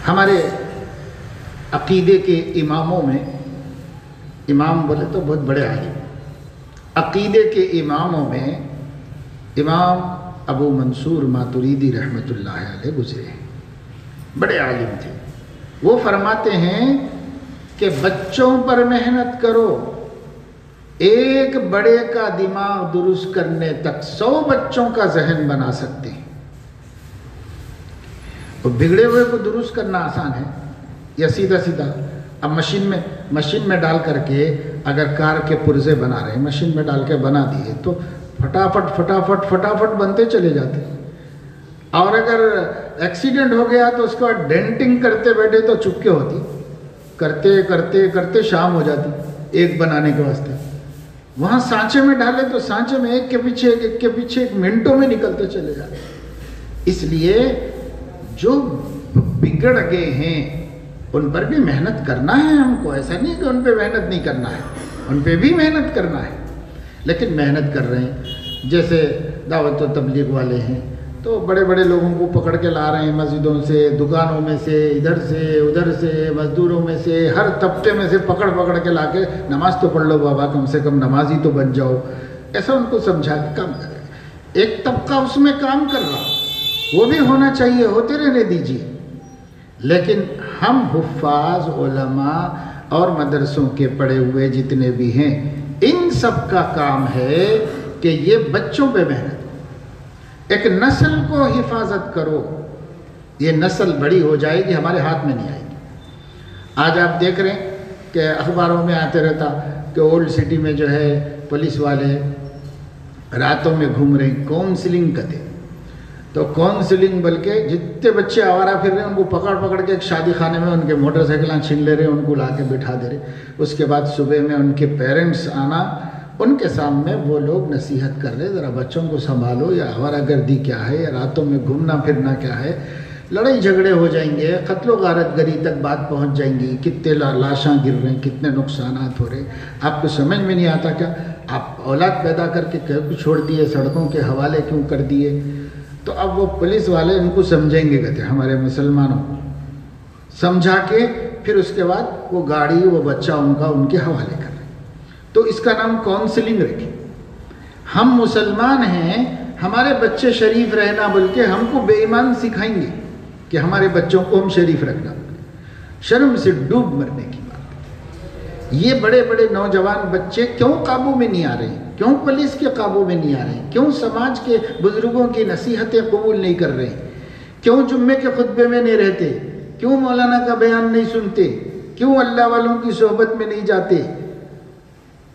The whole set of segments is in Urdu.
ہمارے عقیدے کے اماموں میں، امام بولے تو بہت بڑے عالم، عقیدے کے اماموں میں امام ابو منصور ماتریدی رحمۃ اللہ علیہ گزرے ہیں، بڑے عالم تھے۔ وہ فرماتے ہیں کہ بچوں پر محنت کرو، ایک بڑے کا دماغ درست کرنے تک 100 بچوں کا ذہن بنا سکتے ہیں۔ تو بگڑے ہوئے کو درست کرنا آسان ہے یا سیدھا سیدھا؟ اب مشین میں ڈال کر کے اگر کار کے پرزے بنا رہے ہیں، مشین میں ڈال کے بنا دیے تو فٹافٹ بنتے چلے جاتے ہیں۔ اور اگر ایکسیڈنٹ ہو گیا تو اس کے بعد ڈینٹنگ کرتے بیٹھے تو چپکے ہوتی، کرتے شام ہو جاتی ایک بنانے کے واسطے۔ وہاں سانچے میں ڈالے تو سانچے میں ایک کے پیچھے ایک منٹوں میں نکلتے چلے جاتے۔ اس لیے جو بگڑ گئے ہیں ان پر بھی محنت کرنا ہے ہم کو، ایسا نہیں کہ ان پہ محنت نہیں کرنا ہے، ان پہ بھی محنت کرنا ہے، لیکن محنت کر رہے ہیں۔ جیسے دعوت و تبلیغ والے ہیں تو بڑے بڑے لوگوں کو پکڑ کے لا رہے ہیں، مسجدوں سے، دکانوں میں سے، ادھر سے ادھر سے، مزدوروں میں سے، ہر طبقے میں سے پکڑ کے لا کے نماز تو پڑھ لو بابا، کم سے کم نمازی تو بن جاؤ، ایسا ان کو سمجھا کے کام کریں۔ ایک طبقہ اس میں کام کر رہا، وہ بھی ہونا چاہیے، ہوتے رہنے دیجیے، لیکن ہم حفاظ، علماء اور مدرسوں کے پڑھے ہوئے جتنے بھی ہیں، ان سب کا کام ہے کہ یہ بچوں پہ محنت، ایک نسل کو حفاظت کرو۔ یہ نسل بڑی ہو جائے گی، ہمارے ہاتھ میں نہیں آئے گی۔ آج آپ دیکھ رہے ہیں کہ اخباروں میں آتے رہتا کہ اولڈ سٹی میں جو ہے پولیس والے راتوں میں گھوم رہے ہیں، کاؤنسلنگ کرتے، تو کاؤنسلنگ بلکہ جتنے بچے آوارہ پھر رہے ہیں ان کو پکڑ کے ایک شادی خانے میں ان کے موٹر سائیکلاں چھین لے رہے ہیں، ان کو لا کے بٹھا دے رہے۔ اس کے بعد صبح میں ان کے پیرنٹس آنا، ان کے سامنے وہ لوگ نصیحت کر رہے، ذرا بچوں کو سنبھالو، یا آوارہ گردی کیا ہے، یا راتوں میں گھومنا پھرنا کیا ہے۔ لڑائی جھگڑے ہو جائیں گے، قتل و غارت گری تک بات پہنچ جائیں گی، کتنے لاشاں گر رہے ہیں، کتنے نقصانات ہو رہے ہیں۔ آپ کو سمجھ میں نہیں آتا کیا؟ آپ اولاد پیدا کر کے کیوں چھوڑ دیے، سڑکوں کے حوالے کیوں کر دیے؟ تو اب وہ پولیس والے ان کو سمجھیں گے، کہتے ہیں ہمارے مسلمانوں کو سمجھا کے پھر اس کے بعد وہ گاڑی، وہ بچہ ان کا ان کے حوالے کر رہے ہیں۔ تو اس کا نام کاؤنسلنگ رکھیں۔ ہم مسلمان ہیں، ہمارے بچے شریف رہنا، بلکہ ہم کو بے ایمان سکھائیں گے کہ ہمارے بچوں کو ہم شریف رکھنا، شرم سے ڈوب مرنے کی بات۔ یہ بڑے بڑے نوجوان بچے کیوں قابو میں نہیں آ رہے ہیں؟ کیوں پولیس کے قابو میں نہیں آ رہے ہیں؟ کیوں سماج کے بزرگوں کی نصیحتیں قبول نہیں کر رہے ہیں؟ کیوں جمعے کے خطبے میں نہیں رہتے؟ کیوں مولانا کا بیان نہیں سنتے؟ کیوں اللہ والوں کی صحبت میں نہیں جاتے؟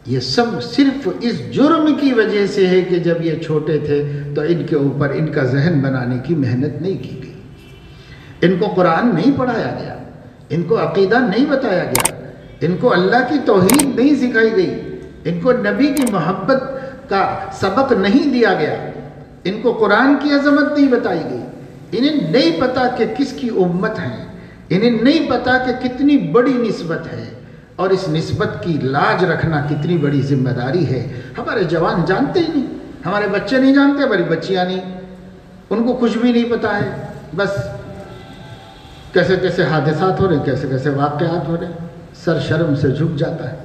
یہ سب صرف اس جرم کی وجہ سے ہے کہ جب یہ چھوٹے تھے تو ان کے اوپر ان کا ذہن بنانے کی محنت نہیں کی گئی، ان کو قرآن نہیں پڑھایا گیا، ان کو عقیدہ نہیں بتایا گیا، ان کو اللہ کی توحید نہیں سکھائی گئی، ان کو نبی کی محبت کا سبق نہیں دیا گیا، ان کو قرآن کی عظمت نہیں بتائی گئی، انہیں نہیں پتا کہ کس کی امت ہے، انہیں نہیں پتا کہ کتنی بڑی نسبت ہے، اور اس نسبت کی لاج رکھنا کتنی بڑی ذمہ داری ہے۔ ہمارے جوان جانتے ہی نہیں، ہمارے بچے نہیں جانتے، ہماری بچیاں نہیں، ان کو کچھ بھی نہیں پتا ہے، بس کیسے کیسے حادثات ہو رہے، کیسے کیسے واقعات ہو رہے، سر شرم سے جھک جاتا ہے۔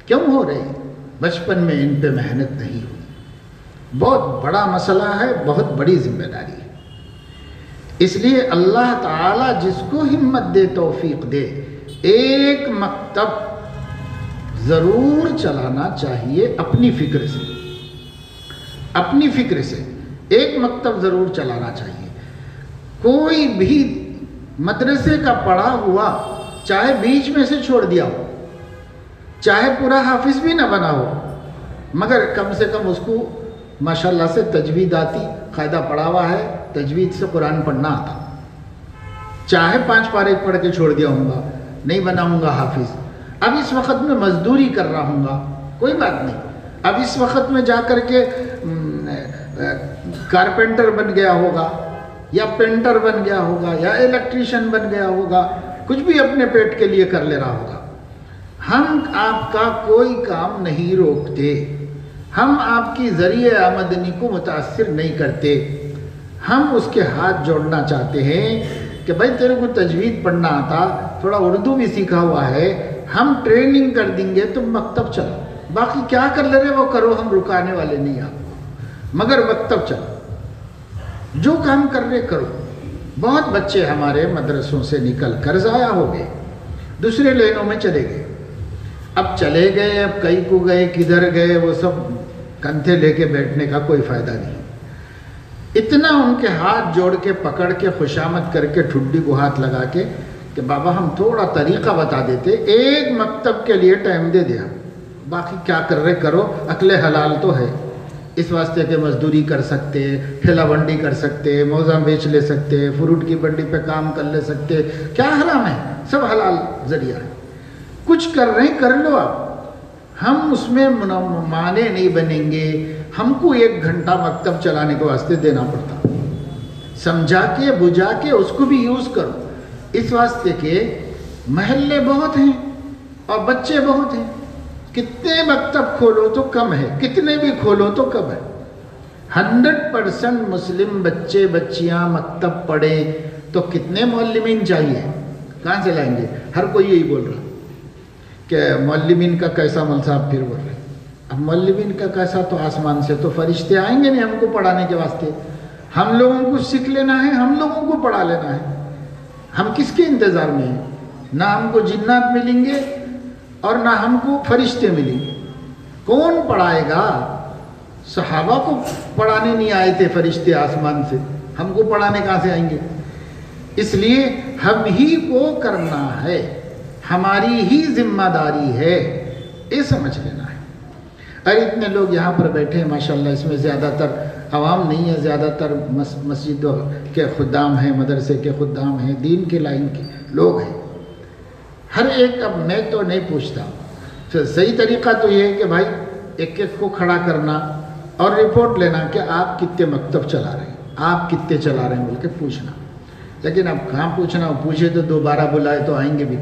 کیوں ہو رہے ہیں؟ بچپن میں ان پہ محنت نہیں ہوئی۔ بہت بڑا مسئلہ ہے، بہت بڑی ذمہ داری ہے۔ اس لیے اللہ تعالیٰ جس کو ہمت دے، توفیق دے، ایک مکتب ضرور چلانا چاہیے اپنی فکر سے، اپنی فکر سے ایک مکتب ضرور چلانا چاہیے۔ کوئی بھی مدرسے کا پڑھا ہوا چاہے بیچ میں سے چھوڑ دیا ہو، چاہے پورا حافظ بھی نہ بنا ہو، مگر کم سے کم اس کو ماشاءاللہ سے تجوید آتی، قاعدہ پڑھا ہوا ہے، تجوید سے قرآن پڑھنا آتا، چاہے 5 پارے پڑھ کے چھوڑ دیا ہوں گا، نہیں بناؤں گا حافظ، اب اس وقت میں مزدوری کر رہا ہوں گا، کوئی بات نہیں، اب اس وقت میں جا کر کے کارپینٹر بن گیا ہوگا، یا پینٹر بن گیا ہوگا، یا الیکٹریشین بن گیا ہوگا، کچھ بھی اپنے پیٹ کے لیے کر لے رہا ہوگا۔ ہم آپ کا کوئی کام نہیں روکتے، ہم آپ کی ذریعہ آمدنی کو متاثر نہیں کرتے، ہم اس کے ہاتھ جوڑنا چاہتے ہیں کہ بھائی تیرے کو تجوید پڑھنا آتا، تھوڑا اردو بھی سیکھا ہوا ہے، ہم ٹریننگ کر دیں گے، تم مکتب چلو، باقی کیا کر لے رہے وہ کرو، ہم رکانے والے نہیں آپ کو، مگر مکتب چلو، جو کام کر رہے کرو۔ بہت بچے ہمارے مدرسوں سے نکل کر ضائع ہو گئے، دوسرے لائنوں میں چلے گئے، اب چلے گئے، اب کئی کو گئے، کدھر گئے، وہ سب کندھے لے کے بیٹھنے کا کوئی فائدہ نہیں۔ اتنا ان کے ہاتھ جوڑ کے پکڑ کے خوشامد کر کے ٹھڈی کو ہاتھ لگا کے کہ بابا ہم تھوڑا طریقہ بتا دیتے، ایک مکتب کے لیے ٹائم دے دیا، باقی کیا کر رہے کرو، عقل حلال تو ہے، اس واسطے کہ مزدوری کر سکتے، ٹھیلا بنڈی کر سکتے، موزہ بیچ لے سکتے، فروٹ کی بنڈی پہ کام کر لے سکتے، کیا حرام ہے، سب حلال ذریعہ ہے، کچھ کر رہے ہیں کر لو آپ، ہم اس میں مانے نہیں بنیں گے، ہم کو 1 گھنٹہ مکتب چلانے کے واسطے دینا پڑتا، سمجھا کے بجھا کے اس کو بھی یوز کرو، اس واسطے کہ محلے بہت ہیں اور بچے بہت ہیں، کتنے مکتب کھولو تو کم ہے، کتنے بھی کھولو تو کم ہے۔ 100% مسلم بچے بچیاں مکتب پڑھے تو کتنے معلمین چاہیے، کہاں سے لائیں گے؟ ہر کوئی یہی بول رہا کہ معلمین کا کیسا مول صاحب پھر بول رہے، اب معلمین کا کیسا تو آسمان سے تو فرشتے آئیں گے نہیں ہم کو پڑھانے کے واسطے، ہم لوگوں کو سیکھ لینا ہے، ہم لوگوں کو پڑھا لینا ہے، ہم کس کے انتظار میں ہیں؟ نہ ہم کو جنات ملیں گے اور نہ ہم کو فرشتے ملیں گے، کون پڑھائے گا؟ صحابہ کو پڑھانے نہیں آئے تھے فرشتے آسمان سے، ہم کو پڑھانے کہاں سے آئیں گے؟ اس لیے ہم ہی کو کرنا ہے، ہماری ہی ذمہ داری ہے، یہ سمجھ لینا ہے۔ اور اتنے لوگ یہاں پر بیٹھے ہیں ماشاءاللہ، اس میں زیادہ تر عوام نہیں ہے، زیادہ تر مسجدوں کے خدام ہیں، مدرسے کے خدام ہیں، دین کے لائن کے لوگ ہیں، ہر ایک، اب میں تو نہیں پوچھتا، صحیح طریقہ تو یہ ہے کہ بھائی ایک ایک کو کھڑا کرنا اور رپورٹ لینا کہ آپ کتنے مکتب چلا رہے ہیں، آپ کتنے چلا رہے ہیں بول کے پوچھنا، لیکن اب کہاں پوچھنا، پوچھے تو دوبارہ بلائے تو آئیں گے بھی،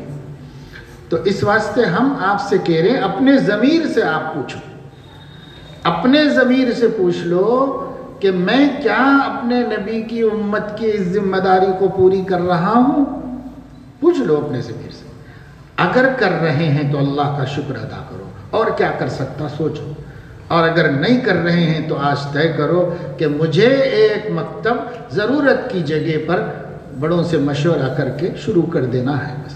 تو اس واسطے ہم آپ سے کہہ رہے ہیں اپنے ضمیر سے آپ پوچھو، اپنے ضمیر سے پوچھ لو کہ میں کیا اپنے نبی کی امت کی اس ذمہ داری کو پوری کر رہا ہوں، پوچھ لو اپنے ضمیر سے، اگر کر رہے ہیں تو اللہ کا شکر ادا کرو، اور کیا کر سکتا سوچو، اور اگر نہیں کر رہے ہیں تو آج طے کرو کہ مجھے ایک مکتب ضرورت کی جگہ پر بڑوں سے مشورہ کر کے شروع کر دینا ہے بس۔